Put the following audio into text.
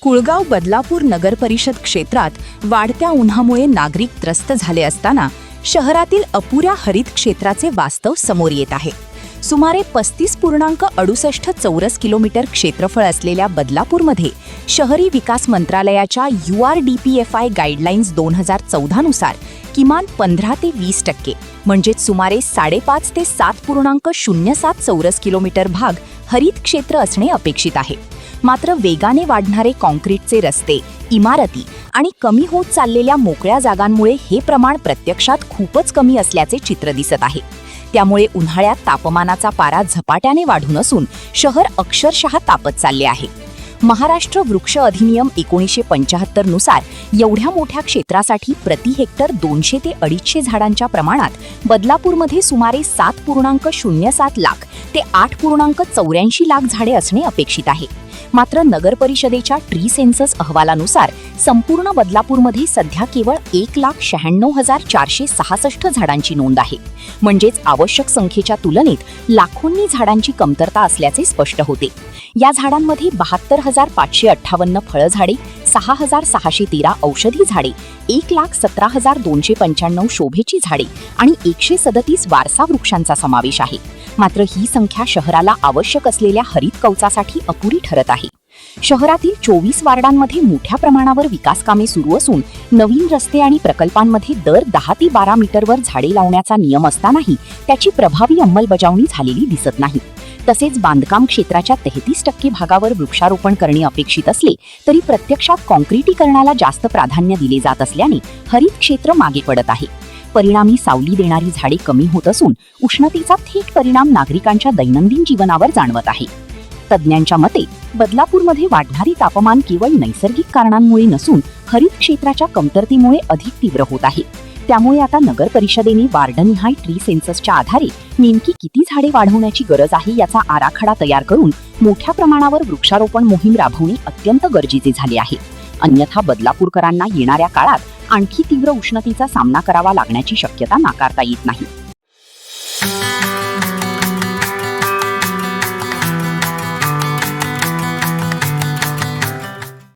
कुळगाव बदलापूर नगर परिषद क्षेत्रात वाढत्या उन्हामुळे नागरिक त्रस्त झाले असताना शहरातील अपुऱ्या हरित क्षेत्राचे वास्तव समोर येत आहे. सुमारे 35.68 चौरस किलोमीटर क्षेत्रफळ असलेल्या बदलापूरमध्ये शहरी विकास मंत्रालयाच्या URDPFI गाईडलाईन्स 2014 नुसार किमान 15 ते 20% म्हणजेच सुमारे 5.5 ते 7.07 चौरस किलोमीटर भाग हरित क्षेत्र असणे अपेक्षित आहे. मात्र वेगाने वाढणारे काँक्रीटचे रस्ते, इमारती आणि कमी होत चाललेल्या मोकळ्या जागांमुळे हे प्रमाण प्रत्यक्षात खूपच कमी असल्याचे चित्र दिसत आहे. त्यामुळे उन्हाळ्यात तापमानाचा पारा झपाट्याने वाढून असून शहर अक्षरशः तापत चालले आहे. महाराष्ट्र वृक्ष अधिनियम 1975 नुसार एवढ्या मोठ्या क्षेत्रासाठी प्रति हेक्टर 200 ते 250 झाडांच्या प्रमाणात बदलापूरमध्ये सुमारे 7.07 लाख ते 8.84 लाख झाडे असणे अपेक्षित आहे. मात्र नगर परिषदेच्या ट्री सेन्सस अहवालानुसार संपूर्ण बदलापूरमध्ये सध्या केवळ 1,96,466 झाडांची नोंद आहे. म्हणजेच आवश्यक संख्येच्या तुलनेत लाखोंनी झाडांची कमतरता असल्याचे स्पष्ट होते. या झाडांमध्ये 72,558 फळझाडे, 6,613 औषधी झाडे, 1,17,295 शोभेची झाडे आणि 137 वारसा वृक्षांचा समावेश आहे. मात्र ही संख्या शहराला आवश्यक असलेल्या हरित कवचासाठी अपुरी ठरत आहे. शहरातील 24 वार्डांमध्ये मोठ्या प्रमाणावर विकास कामे सुरू असून नवीन रस्ते आणि प्रकल्पांमध्ये दर 10 ते 12 मीटरवर झाडे लावण्याचा नियम असतानाही त्याची प्रभावी अंमलबजावणी झालेली दिसत नाही. तसेच बांधकाम क्षेत्राच्या 33% भागावर वृक्षारोपण करणे अपेक्षित असले तरी प्रत्यक्षात काँक्रिटीकरणाला जास्त प्राधान्य दिले जात असल्याने हरित क्षेत्र मागे पडत आहे. परिणामी सावली देणारी झाडे कमी होत असून उष्णतेचा थेट परिणाम नागरिकांच्या दैनंदिन जीवनावर जाणवत आहे. तज्ज्ञांच्या मते बदलापूरमध्ये वाढणारे तापमान केवळ नैसर्गिक कारणांमुळे नसून हरित क्षेत्राच्या कमतरतेमुळे अधिक तीव्र होत आहे. त्यामुळे आता नगर परिषदेने वार्डनिहाय ट्री सेन्ससच्या आधारे नेमकी किती झाडे वाढवण्याची गरज आहे याचा आराखडा तयार करून मोठ्या प्रमाणावर वृक्षारोपण मोहीम राबवणे अत्यंत गरजेचे झाले आहे. अन्यथा बदलापूरकरांना येणाऱ्या काळात आणखी तीव्र उष्णतेचा सामना करावा लागण्याची शक्यता नाकारता येत नाही.